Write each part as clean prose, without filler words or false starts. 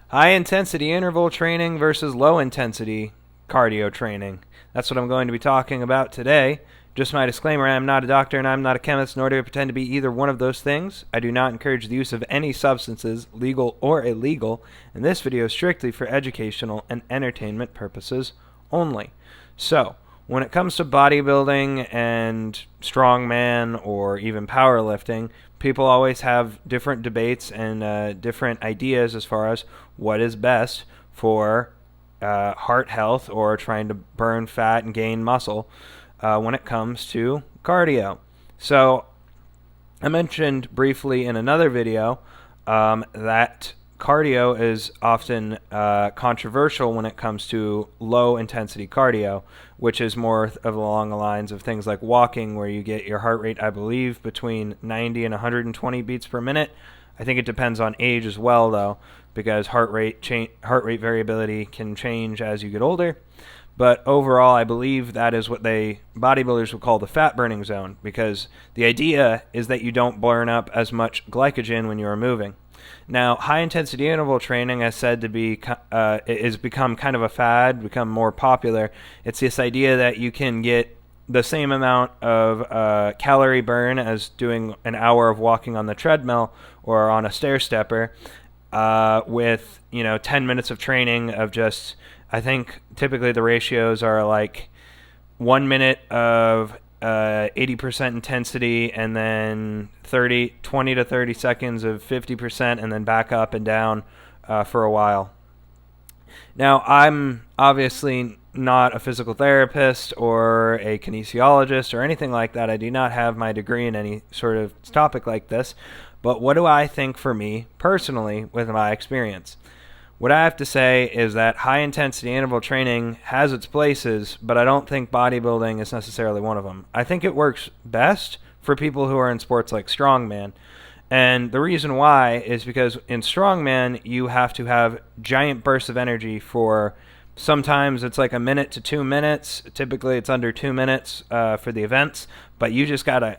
High intensity interval training versus low intensity cardio training. That's what I'm going to be talking about today. Just my disclaimer, I am not a doctor and I'm not a chemist, nor do I pretend to be either one of those things. I do not encourage the use of any substances, legal or illegal, and this video is strictly for educational and entertainment purposes only. So, when it comes to bodybuilding and strongman or even powerlifting, people always have different debates and different ideas as far as what is best for heart health or trying to burn fat and gain muscle when it comes to cardio. So I mentioned briefly in another video that cardio is often controversial when it comes to low intensity cardio, which is more of along the lines of things like walking, where you get your heart rate, I believe, between 90 and 120 beats per minute. I think it depends on age as well, though, because heart rate variability can change as you get older. But overall, I believe that is what bodybuilders would call the fat burning zone, because the idea is that you don't burn up as much glycogen when you are moving. Now, high-intensity interval training has said to be is become kind of a fad, become more popular. It's this idea that you can get the same amount of calorie burn as doing an hour of walking on the treadmill or on a stair stepper with 10 minutes of training of just, I think typically the ratios are like 1 minute of 80% intensity and then 20 to 30 seconds of 50% and then back up and down for a while. Now, I'm obviously not a physical therapist or a kinesiologist or anything like that. I do not have my degree in any sort of topic like this. But what do I think for me personally with my experience? What I have to say is that high-intensity interval training has its places, but I don't think bodybuilding is necessarily one of them. I think it works best for people who are in sports like strongman. And the reason why is because in strongman, you have to have giant bursts of energy for sometimes it's like a minute to 2 minutes. Typically, it's under 2 minutes for the events, but you just got to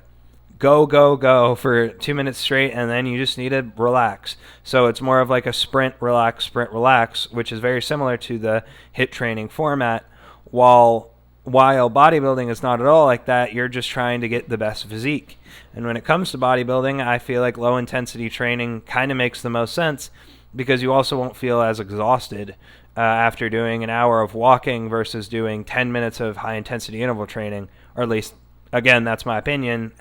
go for 2 minutes straight, and then you just need to relax. So it's more of like a sprint, relax, which is very similar to the HIIT training format. While bodybuilding is not at all like that, you're just trying to get the best physique. And when it comes to bodybuilding, I feel like low intensity training kind of makes the most sense because you also won't feel as exhausted after doing an hour of walking versus doing 10 minutes of high intensity interval training, or at least again, that's my opinion,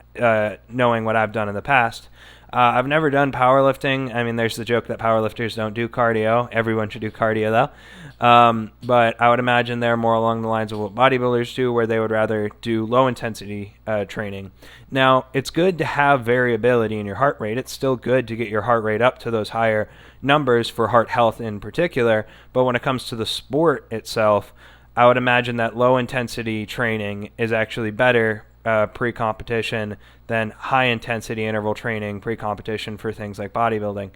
knowing what I've done in the past. I've never done powerlifting. I mean, there's the joke that powerlifters don't do cardio. Everyone should do cardio, though. But I would imagine they're more along the lines of what bodybuilders do, where they would rather do low-intensity training. Now, it's good to have variability in your heart rate. It's still good to get your heart rate up to those higher numbers for heart health in particular. But when it comes to the sport itself, I would imagine that low-intensity training is actually better pre-competition than high-intensity interval training pre-competition for things like bodybuilding.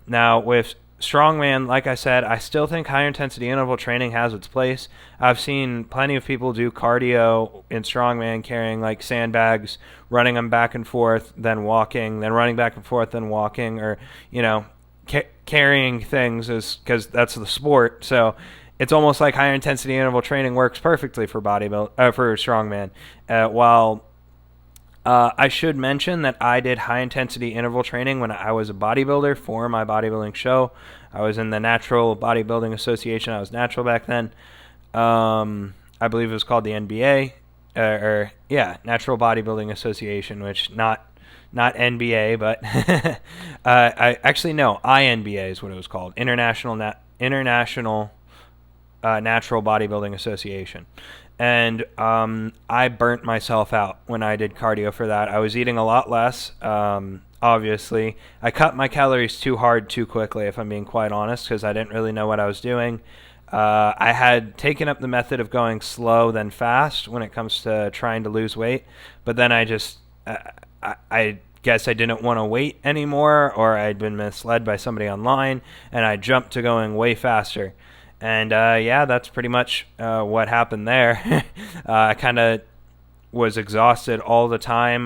Now, with strongman, like I said, I still think high-intensity interval training has its place. I've seen plenty of people do cardio in strongman carrying like sandbags, running them back and forth, then walking, then running back and forth, then walking, or, carrying things because that's the sport. So it's almost like higher intensity interval training works perfectly for for strongman. While I should mention that I did high intensity interval training when I was a bodybuilder for my bodybuilding show. I was in the Natural Bodybuilding Association. I was natural back then. I believe it was called the NBA, Natural Bodybuilding Association, which not NBA, but INBA is what it was called, International Natural Bodybuilding Association. And I burnt myself out when I did cardio for that. I was eating a lot less, obviously. I cut my calories too hard too quickly, if I'm being quite honest, because I didn't really know what I was doing. I had taken up the method of going slow then fast when it comes to trying to lose weight, but then I guess I didn't want to wait anymore, or I'd been misled by somebody online, and I jumped to going way faster. And that's pretty much what happened there. I kind of was exhausted all the time.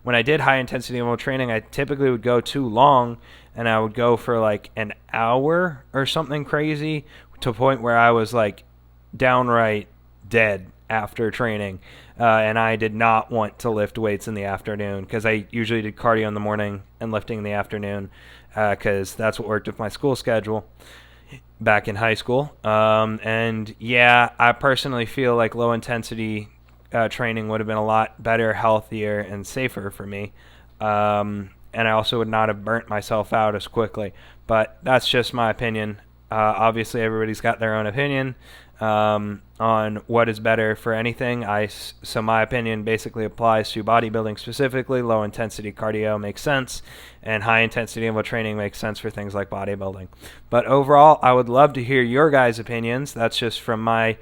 When I did high intensity interval training, I typically would go too long, and I would go for like an hour or something crazy, to a point where I was like downright dead after training. And I did not want to lift weights in the afternoon, because I usually did cardio in the morning and lifting in the afternoon, because that's what worked with my school schedule back in high school. And yeah, I personally feel like low intensity training would have been a lot better, healthier, and safer for me. And I also would not have burnt myself out as quickly. But that's just my opinion. Obviously, everybody's got their own opinion on what is better for anything. So my opinion basically applies to bodybuilding specifically. Low intensity cardio makes sense, and high intensity interval training makes sense for things like bodybuilding. But overall, I would love to hear your guys' opinions. That's just from my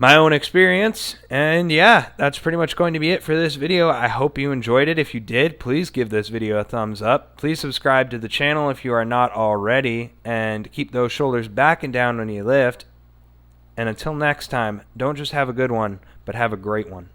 own experience. And yeah, that's pretty much going to be it for this video. I hope you enjoyed it. If you did, please give this video a thumbs up. Please subscribe to the channel if you are not already, and keep those shoulders back and down when you lift. And until next time, don't just have a good one, but have a great one.